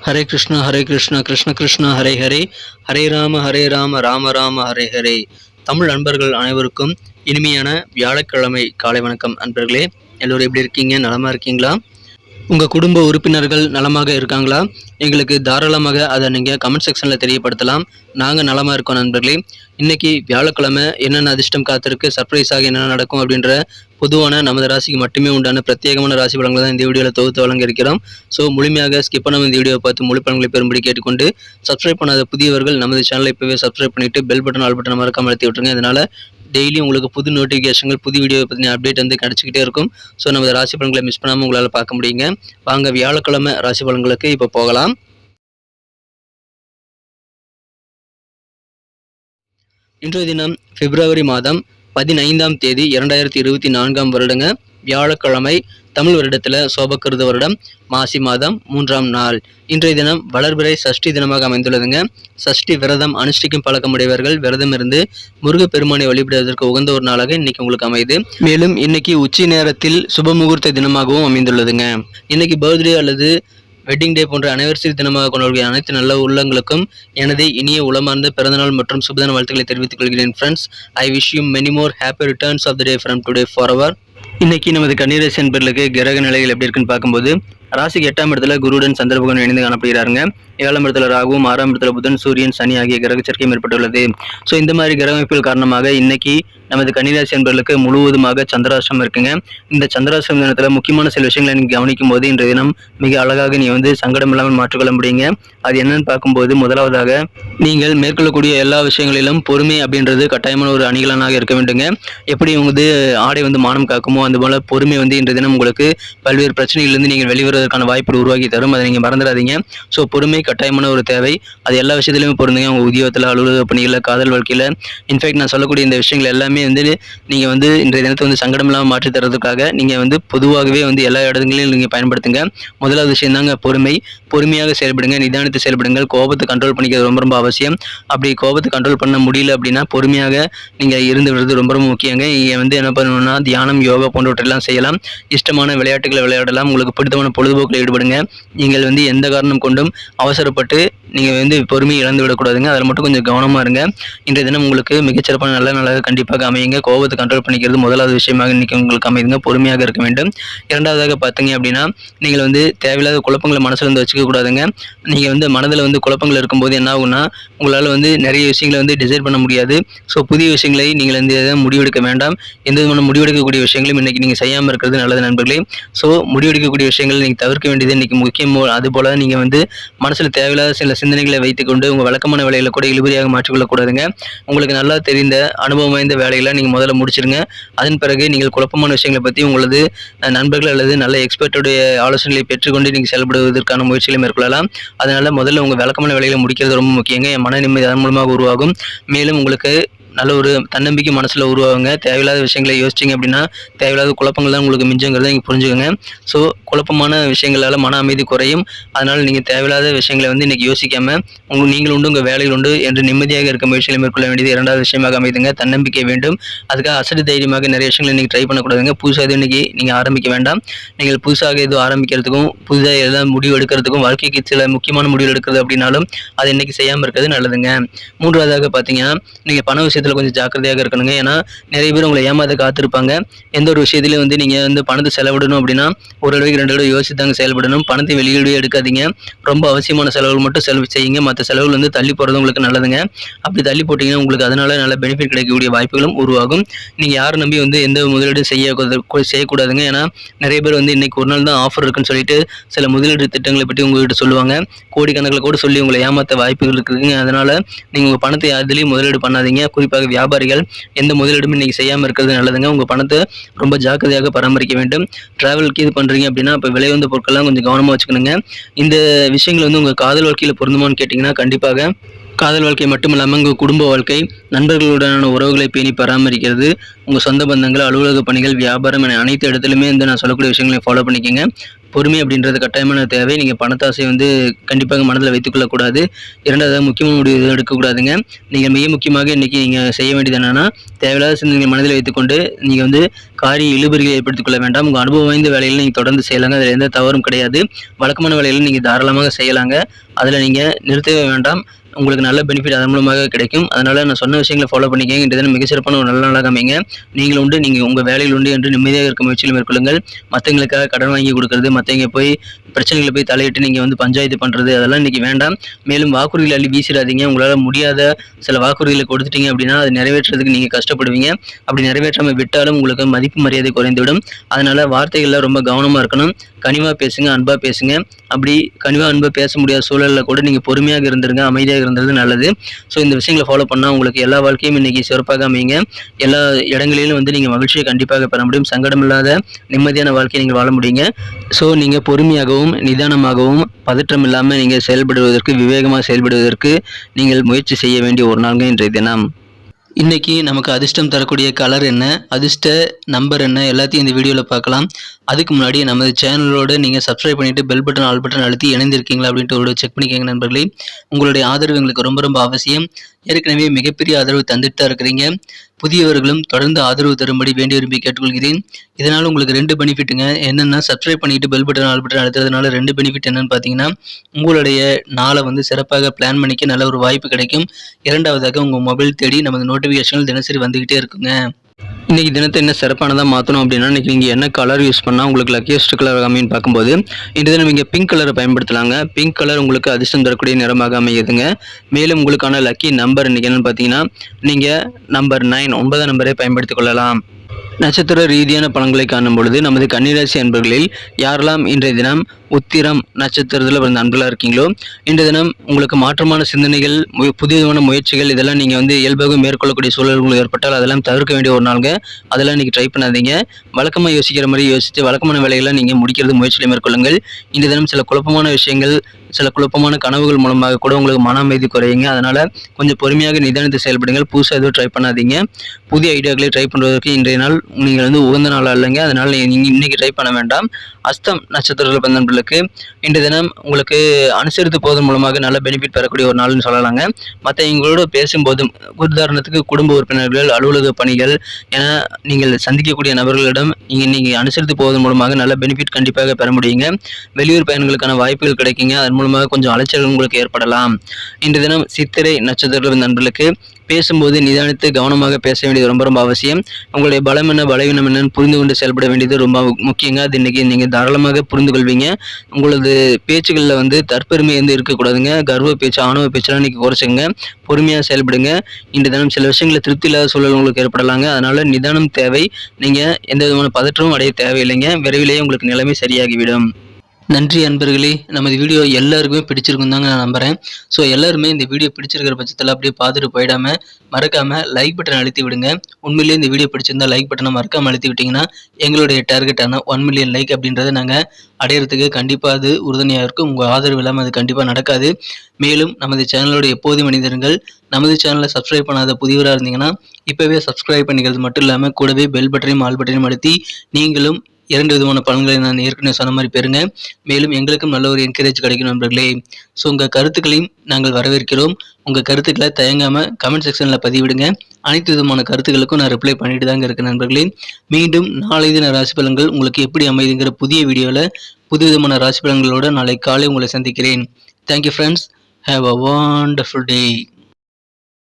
ஹரே கிருஷ்ணா கிருஷ்ண கிருஷ்ணா ஹரே ஹரே, ஹரே ராம ராம ராம ஹரே ஹரே. தமிழ் நண்பர்கள் அனைவருக்கும் இனிமையான வியாழக்கிழமை காலை வணக்கம். நண்பர்களே, எல்லோரும் எப்படி இருக்கீங்க? நலமா இருக்கீங்களா? உங்கள் குடும்ப உறுப்பினர்கள் நலமாக இருக்காங்களா? எங்களுக்கு தாராளமாக அதை நீங்கள் கமெண்ட் செக்ஷனில் தெரியப்படுத்தலாம். நாங்கள் நலமாக இருக்கோம் நண்பர்களே. இன்றைக்கி வியாழக்கிழமை என்னென்ன அதிர்ஷ்டம் காத்திருக்கு, சர்ப்ரைஸாக என்னென்ன நடக்கும் அப்படின்ற பொதுவான நமது ராசிக்கு மட்டுமே உண்டான பிரத்யேகமான ராசி பலன்களை தான் இந்த வீடியோவில் தொகுத்து வழங்க இருக்கிறோம். ஸோ முழுமையாக ஸ்கிப் பண்ணாமல் இந்த வீடியோவை பார்த்து முழு பலன்களை பெறும்படி கேட்டுக்கொண்டு, சப்ஸ்கிரைப் பண்ணாத புதியவர்கள் நமது சேனலை இப்போவே சப்ஸ்கிரைப் பண்ணிவிட்டு பெல் பட்டன் ஆல் பட்டன் மறக்காம அழுத்தி விட்டுருங்க. இதனால் டெய்லி உங்களுக்கு புது நோட்டிஃபிகேஷன்கள், புது வீடியோ பற்றின அப்டேட் வந்து கிடச்சிக்கிட்டே இருக்கும். ஸோ நமது ராசி பலன்களை மிஸ் பண்ணாமல் உங்களால் பார்க்க முடியுங்க. வாங்க வியாழக்கிழமை ராசி பலன்களுக்கு இப்போ போகலாம். இன்றைய தினம் பிப்ரவரி மாதம் 15ஆம் தேதி 2024 வருடங்க, வியாழக்கிழமை. தமிழ் வருடத்தில் சோபக்கிருத வருடம் மாசி மாதம் 3ஆம் நாள். இன்றைய தினம் வளர்பிறை சஷ்டி தினமாக அமைந்துள்ளதுங்க. சஷ்டி விரதம் அனுஷ்டிக்கும் பழக்கமுடையவர்கள் விரதம் இருந்து முருகப்பெருமானை வழிபடுவதற்கு உகந்த ஒரு நாளாக இன்னைக்கு உங்களுக்கு அமையுது. மேலும் இன்னைக்கு உச்சி நேரத்தில் சுப முகூர்த்த தினமாகவும் அமைந்துள்ளதுங்க. இன்னைக்கு பர்த்டே அல்லது வெட்டிங் டே போன்ற அனிவர்சரி தினமாக கொண்டாடிய அனைத்து நல்ல உள்ளங்களுக்கும் எனது இனிய உளமார்ந்த பிறந்தநாள் மற்றும் சுபதின வாழ்த்துக்களை தெரிவித்துக் கொள்கிறேன். Friends, I wish you many more happy returns of the day from today forever. இன்னைக்கு நமது கன்னிராசி அன்பர்களுக்கு கிரக நிலைகள் எப்படி இருக்குன்னு பார்க்கும்போது, ராசிக்கு 8ஆம் இடத்துல குருடன் சந்திர பகவான் இணைந்து காணப்படுகிறாருங்க. 7ஆம் இடத்துல ராகுவும், 6ஆம் இடத்துல புதன், சூரியன், சனி ஆகிய கிரக சேர்க்கையும் ஏற்பட்டுள்ளது. ஸோ இந்த மாதிரி கிரக அமைப்புகள் காரணமாக இன்னைக்கு நமது கன்னிராசி அன்பர்களுக்கு முழுவதுமாக சந்திராஷ்டிரம் இருக்குங்க. இந்த சந்திராஷ்டிரம் தினத்துல முக்கியமான சில விஷயங்களை நீங்க கவனிக்கும் போது இன்றைய தினம் மிக அழகாக நீ சங்கடம் இல்லாமல் மாற்றிக்கொள்ள முடியுங்க. அது என்னன்னு பார்க்கும்போது, முதலாவதாக நீங்கள் மேற்கொள்ளக்கூடிய எல்லா விஷயங்களிலும் பொறுமை அப்படின்றது கட்டாயமான ஒரு அணிகலனாக இருக்க வேண்டுங்க. எப்படி ஆடை மானம் காக்குமோ அந்த போல பொறுமை இன்றைய தினம் உங்களுக்கு பல்வேறு பிரச்சனைகளிலிருந்து நீங்கள் வெளிவருவதற்கான வாய்ப்பு உருவாக்கி தரும். அதை நீங்க மறந்துடாதீங்க. ஸோ பொறுமை கட்டாயமான ஒரு தேவை. அது எல்லா விஷயத்திலுமே பொருந்துங்க. உங்க உத்தியோகத்தில், அலுவலக பணிகளில், காதல் வாழ்க்கையில, இன்ஃபேக்ட் நான் சொல்லக்கூடிய இந்த விஷயங்கள் எல்லாமே நீங்க இன்றைய தினத்தை சங்கடம் இல்லாமல் மாற்றி தரதுக்காக நீங்க பொதுவாகவே எல்லா இடங்களிலும் நீங்க பயன்படுத்துங்க. முதலாவது விஷயம் தாங்க பொறுமை. பொறுமையாக செயல்படுங்க, நிதானித்து செயல்படுங்கள். கோபத்தை கண்ட்ரோல் பண்ணிக்கிறது ரொம்ப ரொம்ப அவசியம். அப்படி கோபத்தை கண்ட்ரோல் பண்ண முடியல அப்படின்னா பொறுமையாக நீங்க இருந்து விடுறது ரொம்ப ரொம்ப முக்கியங்க. நீங்க என்ன பண்ணணும்னா தியானம், யோகா போன்றவற்றெல்லாம் செய்யலாம். இஷ்டமான விளையாட்டுகளை விளையாடலாம். உங்களுக்கு பிடித்தமான பொழுதுபோக்கில் ஈடுபடுங்க. நீங்கள் எந்த காரணம் கொண்டும் அவசரப்பட்டு நீங்க பொறுமையை இழந்து விடக்கூடாதுங்க. அதில் மட்டும் கொஞ்சம் கவனமா இருங்க. இன்றைய தினம் உங்களுக்கு மிகச்சிறப்பான நல்ல நாளாக கண்டிப்பாக அமையுங்க. கோபத்தை கண்ட்ரோல் பண்ணிக்கிறது முதலாவது விஷயமாக இன்னைக்கு உங்களுக்கு அமையுங்க. பொறுமையாக இருக்க வேண்டும். இரண்டாவதாக பார்த்தீங்க அப்படின்னா, நீங்கள் தேவையில்லாத குழப்பங்களை மனசுல வச்சுக்க கூடாதுங்க. நீங்க மனதில் குழப்பங்கள் இருக்கும்போது என்ன ஆகும்னா, உங்களால் நிறைய விஷயங்களை டிசைட் பண்ண முடியாது. ஸோ புதிய விஷயங்களை நீங்கள் முடிவெடுக்க வேண்டாம். எந்த விதமான முடிவெடுக்கக்கூடிய விஷயங்களும் இன்னைக்கு நீங்கள் செய்யாமல் இருக்கிறது நல்லது நண்பர்களே. ஸோ முடிவெடுக்கக்கூடிய விஷயங்கள் நீங்கள் தவிர்க்க வேண்டியது இன்னைக்கு முக்கியம். அதுபோல் நீங்கள் மனசில் தேவையில்லாத சில சிந்தனைகளை வைத்துக்கொண்டு உங்கள் வழக்கமான வேலைகளை கூட இழுபறியாக மாற்றிக்கொள்ளக்கூடாதுங்க. உங்களுக்கு நல்லா தெரிந்த அனுபவம் வாய்ந்த வேலைகளை நீங்கள் முதல்ல முடிச்சிருங்க. அதன் பிறகு நீங்கள் குழப்பமான விஷயங்களை பற்றி உங்களது நண்பர்கள் அல்லது நல்ல எக்ஸ்பர்ட்டுடைய ஆலோசனைகளை பெற்றுக்கொண்டு நீங்கள் செயல்படுவதற்கான முயற்சிகளை மேற்கொள்ளலாம். அதனால் முதல்ல உங்கள் வழக்கமான வேலைகளை முடிக்கிறது ரொம்ப முக்கியங்க. மன நிம்மதி அதன் மூலமாக உருவாகும். மேலும் உங்களுக்கு நல்ல ஒரு தன்னம்பிக்கை மனசில் உருவாகுங்க. தேவையில்லாத விஷயங்களை யோசிச்சிங்க அப்படின்னா தேவையில்லாத குழப்பங்கள் தான் உங்களுக்கு மிஞ்சுங்கிறத நீங்கள் புரிஞ்சுக்கோங்க. ஸோ குழப்பமான விஷயங்களால் மன அமைதி குறையும். அதனால் நீங்கள் தேவையில்லாத விஷயங்களை இன்றைக்கி யோசிக்காமல் நீங்கள் உண்டு, உங்கள் வேலைகள் உண்டு என்று நிம்மதியாக இருக்க முயற்சிகளை மேற்கொள்ள வேண்டியது இரண்டாவது விஷயமாக அமைதுங்க. தன்னம்பிக்கை வேண்டும். அதுக்காக அசடு தைரியமாக நிறைய விஷயங்களை நீங்கள் ட்ரை பண்ணக்கூடாதுங்க. புதுசாக எதுவும் இன்றைக்கி நீங்கள் ஆரம்பிக்க வேண்டாம். நீங்கள் புதுசாக எதுவும் ஆரம்பிக்கிறதுக்கும் புதுதாக எதாவது முடிவு எடுக்கிறதுக்கும் வாழ்க்கைக்கு சில முக்கியமான முடிவு எடுக்கிறது அப்படின்னாலும் அதை இன்றைக்கி செய்யாமல் இருக்கிறது நல்லதுங்க. மூன்றாவதாக பார்த்தீங்கன்னா, நீங்கள் பண விஷயத்தில் கொஞ்சம் ஜாக்கிரதையாக இருக்கணுங்க. ஏன்னா நிறைய பேர் உங்களை ஏமாத காத்திருப்பாங்க. எந்த ஒரு விஷயத்திலையும் நீங்கள் பணத்தை செலவிடணும் அப்படின்னா ஒரு தடவைக்கு 2 தடவை யோசித்தாங்க செயல்படணும். பணத்தை வெளியிடவே எடுக்காதீங்க. ரொம்ப அவசியமான செலவுகள் மட்டும் செலவு செய்யுங்க. மற்ற செலவுகள் தள்ளி போகிறது உங்களுக்கு நல்லதுங்க. அப்படி தள்ளி போட்டிங்கன்னா உங்களுக்கு அதனால நல்ல பெனிஃபிட் கிடைக்கக்கூடிய வாய்ப்புகளும் உருவாகும். நீங்கள் யாரை நம்பி எந்த முதலீடும் செய்யக்கூடாதுங்க. ஏன்னா நிறைய பேர் இன்னைக்கு ஒரு நாள் தான் ஆஃபர் இருக்குன்னு சொல்லிட்டு சில முதலீடு திட்டங்களை பற்றி உங்கள்கிட்ட சொல்லுவாங்க. கோடிக்கணக்கில் கூட சொல்லி உங்களை ஏமாற்ற வாய்ப்புகள் இருக்குதுங்க. அதனால நீங்கள் உங்கள் பணத்தை அதுலேயும் முதலீடு பண்ணாதீங்க. குறிப்பாக வியாபாரிகள் எந்த முதலீடுமே நீங்கள் செய்யாமல் இருக்கிறது நல்லதுங்க. உங்கள் பணத்தை ரொம்ப ஜாக்கிரதையாக பராமரிக்க வேண்டும். டிராவலுக்கு இது பண்ணுறீங்க அப்படின்னா இப்போ விலை வந்த பொருட்கள்லாம் கொஞ்சம் கவனமாக வச்சுக்கணுங்க. இந்த விஷயங்கள் உங்கள் காதல் வாழ்க்கையில் பொருந்துமான்னு கேட்டிங்கன்னா கண்டிப்பாக காதல் வாழ்க்கை மட்டும் இல்லாமல் உங்கள் குடும்ப வாழ்க்கை, நண்பர்களுடனான உறவுகளை பேணி பராமரிக்கிறது, உங்கள் சொந்த பந்தங்கள், அலுவலக பணிகள், வியாபாரம் என அனைத்து இடத்துலையுமே நான் சொல்லக்கூடிய விஷயங்களை ஃபாலோ பண்ணிக்கோங்க. பொறுமை அப்படின்றது கட்டாயமான தேவை. நீங்கள் பணத்தாசை வந்து கண்டிப்பாக மனதில் வைத்துக்கொள்ளக்கூடாது. இரண்டாவதாக முக்கியமான முடிவு எடுக்கக்கூடாதுங்க. நீங்கள் மிக முக்கியமாக இன்றைக்கி நீங்கள் செய்ய வேண்டியது என்னென்னா, தேவையில்லாத சிந்தனைகளை மனதில் வைத்துக்கொண்டு நீங்கள் வந்து காரிய இழுபறிகளை ஏற்படுத்திக் கொள்ள வேண்டாம். உங்கள் அனுபவம் வாய்ந்த வேலையில் நீங்கள் தொடர்ந்து செய்யலாங்க. அதில் எந்த தவறும் கிடையாது. வழக்கமான வேலையில் நீங்கள் தாராளமாக செய்யலாங்க. அதில் நீங்கள் நிறுத்தவே வேண்டாம். உங்களுக்கு நல்ல பெனிஃபிட் அதன் மூலமாக கிடைக்கும். அதனால் நான் சொன்ன விஷயங்களை ஃபாலோ பண்ணிக்கங்க. இன்றைய தினம் மிகச்சிறப்பான ஒரு நல்ல நாளாக அமைங்க. நீங்கள் உண்டு, நீங்கள் உங்கள் வேலையில் உண்டு என்று நிம்மதியாக இருக்க முயற்சியில் மேற்கொள்ளுங்கள். மற்றவங்களுக்காக கடன் வாங்கி கொடுக்கறது, மற்றவங்க போய் பிரச்சனைகளை போய் தலையிட்டு நீங்கள் வந்து பஞ்சாயத்து பண்ணுறது அதெல்லாம் இன்றைக்கி வேண்டாம். மேலும் வாக்குறுதிகள் அள்ளி வீசிடாதீங்க. உங்களால் முடியாத சில வாக்குறுதிகளை கொடுத்துட்டீங்க அப்படின்னா அதை நிறைவேற்றுறதுக்கு நீங்கள் கஷ்டப்படுவீங்க. அப்படி நிறைவேற்றாமல் விட்டாலும் உங்களுக்கு மதிப்பு மரியாதை குறைந்துவிடும். அதனால் வார்த்தைகளில் ரொம்ப கவனமாக இருக்கணும். கனிவாக பேசுங்க, அன்பாக பேசுங்க. அப்படி கனிவாக அன்பாக பேச முடியாத சூழலில் கூட நீங்கள் பொறுமையாக இருந்துருங்க, அமைதியாக இருந்தது நல்லது. ஸோ இந்த விஷயங்களை ஃபாலோ பண்ணால் உங்களுக்கு எல்லா வாழ்க்கையும் இன்றைக்கி சிறப்பாக அமைங்க. எல்லா இடங்களிலும் வந்து நீங்கள் மகிழ்ச்சியை கண்டிப்பாக பெற முடியும். சங்கடமில்லாத நிம்மதியான வாழ்க்கையை நீங்கள் வாழ முடியுங்க. ஸோ நீங்கள் பொறுமையாகவும் நிதானமாகவும் பதற்றம் இல்லாமல் நீங்கள் செயல்படுவதற்கு, விவேகமாக செயல்படுவதற்கு நீங்கள் முயற்சி செய்ய வேண்டிய ஒரு நாள்ங்க இன்றைய தினம். இன்றைக்கி நமக்கு அதிர்ஷ்டம் தரக்கூடிய கலர் என்ன, அதிர்ஷ்ட நம்பர் என்ன, எல்லாத்தையும் இந்த வீடியோவில் பார்க்கலாம். அதுக்கு முன்னாடி நமது சேனலோடு நீங்கள் சப்ஸ்கிரைப் பண்ணிவிட்டு பெல் பட்டன் ஆல் பட்டன் அழுத்தி இணைந்திருக்கீங்களா அப்படின்ட்டு ஒரு செக் பண்ணிக்கோங்க நண்பர்களே. உங்களுடைய ஆதரவு எங்களுக்கு ரொம்ப ரொம்ப அவசியம். ஏற்கனவே மிகப்பெரிய ஆதரவு தந்துட்டு தான் இருக்கிறீங்க. புதியவர்களும் தொடர்ந்து ஆதரவு தரும்படி வேண்டி விரும்பி கேட்டுக்கொள்கிறேன். இதனால் உங்களுக்கு 2 பெனிஃபிட்டுங்க. என்னென்னா, சப்ஸ்கிரைப் பண்ணிவிட்டு பெல் பட்டன் ஆல் பட்டன் அழுத்துறதுனால 2 பெனிஃபிட் என்னென்னு பார்த்தீங்கன்னா, உங்களுடைய நாளை வந்து சிறப்பாக பிளான் பண்ணிக்க நல்ல ஒரு வாய்ப்பு கிடைக்கும். இரண்டாவதாக உங்கள் மொபைல் தேடி நமது நோட்டிஃபிகேஷன்கள் தினசரி வந்துக்கிட்டே இருக்குங்க. இன்றைக்கி தினத்தை என்ன சிறப்பானதாக மாற்றணும் அப்படின்னா, இன்றைக்கி நீங்கள் என்ன கலர் யூஸ் பண்ணால் உங்களுக்கு லக்கியஸ்ட் கலர் அமைன்னு பார்க்கும்போது, இந்த தினம் நீங்கள் பிங்க் கலரை பயன்படுத்தலாங்க. பிங்க் கலர் உங்களுக்கு அதிர்ஷ்டம் தரக்கூடிய நிறமாக அமையுதுங்க. மேலும் உங்களுக்கான லக்கி நம்பர் இன்றைக்கி என்னென்னு பார்த்தீங்கன்னா, நீங்கள் நம்பர் 9 9 நம்பரை பயன்படுத்திக் கொள்ளலாம். நட்சத்திர ரீதியான பலன்களை காணும் பொழுது நமது கன்னிராசி அன்பர்களில் யாரெல்லாம் இன்றைய தினம் உத்திரம் நட்சத்திரத்தில் பிறந்த அன்பர்களாக இருக்கீங்களோ, இன்றைய தினம் உங்களுக்கு மாற்றமான சிந்தனைகள், புதியமான முயற்சிகள் இதெல்லாம் நீங்கள் வந்து இயல்பாக மேற்கொள்ளக்கூடிய சூழல்கள் ஏற்பட்டால் அதெல்லாம் தவிர்க்க வேண்டிய ஒரு நாளுங்க. அதெல்லாம் இன்றைக்கி ட்ரை பண்ணாதீங்க. வழக்கமாக யோசிக்கிற மாதிரி யோசித்து வழக்கமான வேலைகளை நீங்கள் முடிக்கிறது முயற்சிகளை மேற்கொள்ளுங்கள். இன்றைய தினம் சில குழப்பமான விஷயங்கள், சில குழப்பமான கனவுகள் மூலமாக கூட உங்களுக்கு மன அமைதி குறையுங்க. அதனால் கொஞ்சம் பொறுமையாக நிதானித்து செயல்படுங்கள். புதுசாக எதுவும் ட்ரை பண்ணாதீங்க. புதிய ஐடியாக்களை ட்ரை பண்ணுவதற்கு இன்றைய நாள் நீங்கள் வந்து உகந்த நாள் இல்லைங்க. அதனால் நீங்கள் இன்றைக்கி ட்ரை பண்ண வேண்டாம். அஸ்தம் நட்சத்திரத்தில் பிறந்த நண்பர்களுக்கு இன்றைய தினம் உங்களுக்கு அனுசரித்து போவதன் மூலமாக நல்ல பெனிஃபிட் பெறக்கூடிய ஒரு நாள்னு சொல்லலாங்க. மற்றவங்களோட பேசும்போதும், உதாரணத்துக்கு குடும்ப உறுப்பினர்கள், அலுவலக பணிகள் என நீங்கள் சந்திக்கக்கூடிய நபர்களிடம் நீங்கள் அனுசரித்து போவதன் மூலமாக நல்ல பெனிஃபிட் கண்டிப்பாக பெற முடியுங்க. வெளியூர் பயணங்களுக்கான வாய்ப்புகள் கிடைக்குங்க. அதன் மூலமாக கொஞ்சம் அலைச்சல்கள் உங்களுக்கு ஏற்படலாம். இன்றைய தினம் சித்திரை நட்சத்திரத்தில் நண்பர்களுக்கு பேசும்போது நிதானித்து கவனமாக பேச வேண்டியது ரொம்ப ரொம்ப அவசியம். உங்களுடைய பலம் என்ன, பலவீனம் என்னன்னு புரிந்து கொண்டு செயல்பட வேண்டியது ரொம்ப முக்கியங்க. அது இன்றைக்கி நீங்கள் தாராளமாக புரிந்து கொள்வீங்க. உங்களது பேச்சுகளில் வந்து தற்பெருமை வந்து இருக்கக்கூடாதுங்க. கர்வ பேச்சு, ஆணவ பேச்செல்லாம் இன்றைக்கி குறைச்சிங்க. பொறுமையாக செயல்படுங்க. இன்றைய தினம் சில விஷயங்களில் திருப்தி இல்லாத சூழல் உங்களுக்கு ஏற்படலாங்க. அதனால் நிதானம் தேவை. நீங்கள் எந்த விதமான பதற்றமும் அடைய தேவையில்லைங்க. விரைவிலேயே உங்களுக்கு நிலைமை சரியாகிவிடும். நன்றி அன்பர்களே. நமது வீடியோ எல்லாருக்குமே பிடிச்சிருக்கும் தாங்க நான் நம்புகிறேன். ஸோ எல்லாருமே இந்த வீடியோ பிடிச்சிருக்கிற பட்சத்தில் அப்படியே பார்த்துட்டு போயிடாமல் மறக்காமல் லைக் பட்டன் அழுத்தி விடுங்க. உண்மையிலேயே இந்த வீடியோ பிடிச்சிருந்தா லைக் பட்டனை மறக்காமல் அழுத்தி விட்டிங்கன்னா எங்களுடைய டார்கெட்டான 1 மில்லியன் லைக் அப்படின்றத நாங்கள் அடையிறதுக்கு கண்டிப்பாக அது உறுதுணையாக இருக்கும். உங்கள் ஆதரவு இல்லாமல் அது கண்டிப்பாக நடக்காது. மேலும் நமது சேனலோட எப்போதும் மனிதர்கள் நமது சேனலை சப்ஸ்கிரைப் பண்ணாத புதியவராக இருந்தீங்கன்னா இப்போவே சப்ஸ்கிரைப் பண்ணிக்கிறது மட்டும் இல்லாமல் கூடவே பெல் பட்டனையும் ஆல் பட்டனையும் அழுத்தி நீங்களும் 2 விதமான பலன்களை நான் ஏற்கனவே சொன்ன மாதிரி பெறுங்க. மேலும் எங்களுக்கும் நல்ல ஒரு என்கரேஜ் கிடைக்கும் நண்பர்களே. ஸோ உங்கள் கருத்துக்களையும் நாங்கள் வரவேற்கிறோம். உங்கள் கருத்துக்களை தயங்காமல் கமெண்ட் செக்ஷனில் பதிவிடுங்க. அனைத்து விதமான கருத்துக்களுக்கும் நான் ரிப்ளை பண்ணிட்டு தாங்க இருக்கேன் நண்பர்களே. மீண்டும் நாளை தின ராசி பலன்கள் உங்களுக்கு எப்படி அமைதுங்கிற புதிய வீடியோவில் புது விதமான ராசி பலன்களோடு நாளை காலை உங்களை சந்திக்கிறேன். Thank you friends. Have a wonderful day.